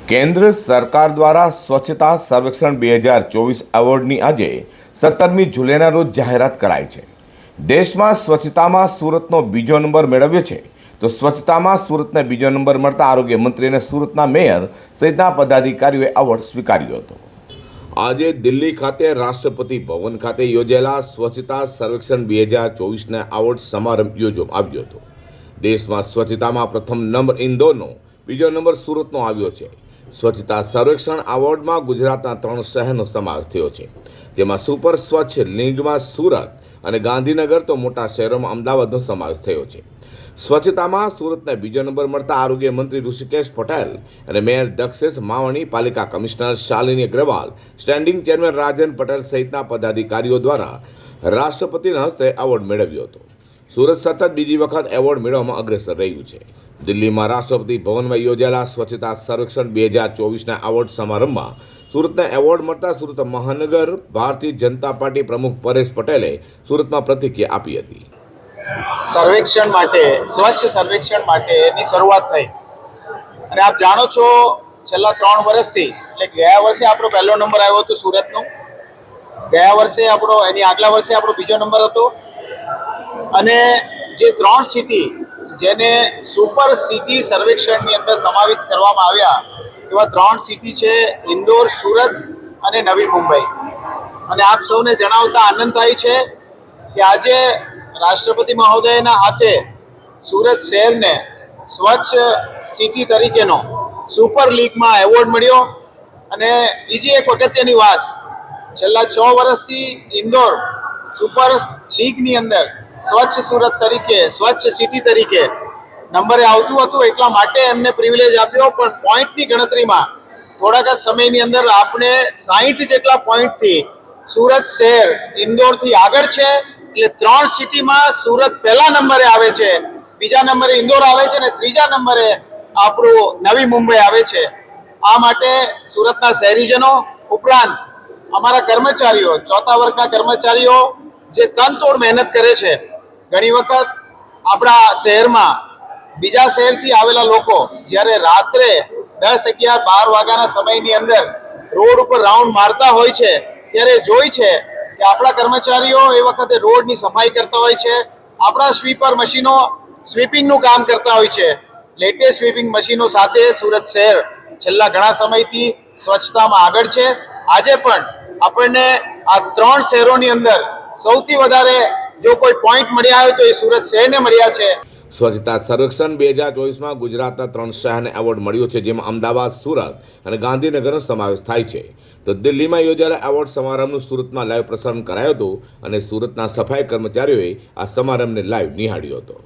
કેન્દ્ર સરકાર દ્વારા સ્વચ્છતા સર્વેક્ષણ 2024 એવોર્ડની આજે 17મી જુલાઈના રોજ જાહેરાત કરાઈ છે। દેશમાં સ્વચ્છતામાં સુરતનો બીજો નંબર મેળવ્યો છે, તો સ્વચ્છતામાં સુરતને બીજો નંબર મળતા આરોગ્ય મંત્રી અને સુરતના મેયર સહિતના પદાધિકારીઓએ એવોર્ડ સ્વીકાર્યો હતો। આજે દિલ્હી ખાતે રાષ્ટ્રપતિ ભવન ખાતે યોજાયેલા સ્વચ્છતા સર્વેક્ષણ 2024ના એવોર્ડ સમારંભ યોજવામાં આવ્યો હતો। દેશમાં સ્વચ્છતામાં પ્રથમ નંબર ઇન્દોરનો, બીજો નંબર સુરતનો આવ્યો છે। સ્વચ્છતા સર્વેક્ષણ એવોર્ડમાં ગુજરાતના 3 શહેરનો સમાવેશ થયો છે, જેમાં સુપર સ્વચ્છ લીગમાં સુરત અને ગાંધીનગર, તો મોટા શહેરોમાં અમદાવાદનો સમાવેશ થયો છે। સ્વચ્છતામાં સુરતને બીજો નંબર મળતા આરોગ્ય મંત્રી ઋષિકેશ પટેલ અને મેયર દક્ષેશ માવાણી, પાલિકા commissioner Shalini Agarwal, standing chairman Rajan Patel સહિતના પદાધિકારીઓ દ્વારા રાષ્ટ્રપતિના હસ્તે એવોર્ડ મેળવ્યો હતો। સુરત સતત બીજી વખત એવોર્ડ મેળવવામાં અગ્રેસર રહ્યું છે। દિલ્હીમાં રાષ્ટ્રપતિ ભવનમાં યોજાયેલા સ્વચ્છતા સર્વેક્ષણ 2024ના એવોર્ડ સમારંભમાં સુરતને એવોર્ડ મળતા સુરત મહાનગર ભારતીય જનતા પાર્ટી પ્રમુખ પરેશ પટેલે સુરતમાં પ્રતિક્રિયા આપી હતી। સર્વેક્ષણ માટે, સ્વચ્છ સર્વેક્ષણ માટેની શરૂઆત થઈ અને આપ જાણો છો છેલ્લા 3 વર્ષથી, એટલે ગયા વર્ષે આપણો પહેલો નંબર આવ્યો હતો સુરતનો, ગયા વર્ષે આપણો, એની આગલા વર્ષે આપણો બીજો નંબર હતો અને જે 3 સિટી જેને સુપર સિટી સર્વેક્ષણની અંદર સમાવેશ કરવામાં આવ્યા એવા 3 સિટી છે ઇન્દોર, સુરત અને નવી મુંબઈ। અને આપ સૌને જણાવતા આનંદ થાય છે કે આજે રાષ્ટ્રપતિ મહોદયના હાથે સુરત શહેરને સ્વચ્છ સિટી તરીકેનો સુપર લીગમાં એવોર્ડ મળ્યો। અને બીજી એક અગત્યની વાત, છેલ્લા 6 વર્ષથી ઇન્દોર સુપર લીગની અંદર સ્વચ્છ સુરત તરીકે, સ્વચ્છ સિટી તરીકે નંબરે આવતું હતું, એટલા માટે એમને પ્રિવિલેજ આપ્યો। પણ પોઈન્ટની ગણતરીમાં થોડાક જ સમયની અંદર આપણે 60 જેટલા પોઈન્ટથી સુરત શહેર ઇન્દોરથી આગળ છે। એટલે 3 સિટીમાં સુરત પહેલા નંબરે આવે છે, બીજા નંબરે ઇન્દોર આવે છે અને ત્રીજા નંબરે આપણું નવી મુંબઈ આવે છે। આ માટે સુરતના શહેરીજનો ઉપરાંત અમારા કર્મચારીઓ, 4થા વર્ગના કર્મચારીઓ જે તનતોડ મહેનત કરે છે, ઘણી વખત આપણા શહેરમાં બીજા શહેરથી આવેલા લોકો જ્યારે રાત્રે 10, 11, 12 વાગ્યાના સમયની અંદર રોડ ઉપર રાઉન્ડ મારતા હોય છે ત્યારે જોઈ છે કે આપણા કર્મચારીઓ એ વખતે રોડની સફાઈ કરતા હોય છે, આપણા સ્વીપર મશીનો સ્વીપિંગનું કામ કરતા હોય છે। લેટેસ્ટ સ્વીપિંગ મશીનો સાથે સુરત શહેર છેલ્લા ઘણા સમયથી સ્વચ્છતામાં આગળ છે। આજે પણ આપણને આ 3 શહેરોની અંદર સૌથી વધારે જો કોઈ પોઈન્ટ મળ્યા હોય તો એ સુરત શહેરને મળ્યા છે। સ્વચ્છતા સર્વેક્ષણ 2024માં ગુજરાતના 3 શહેરને એવોર્ડ મળ્યો છે, જેમાં અમદાવાદ, સુરત અને ગાંધીનગરનો સમાવેશ થાય છે। તો દિલ્હીમાં યોજાયેલા એવોર્ડ સમારંભનું સુરતમાં લાઈવ પ્રસારણ કરાયું હતું અને સુરતના સફાઈ કર્મચારીઓએ આ સમારંભને લાઈવ નિહાળ્યો હતો।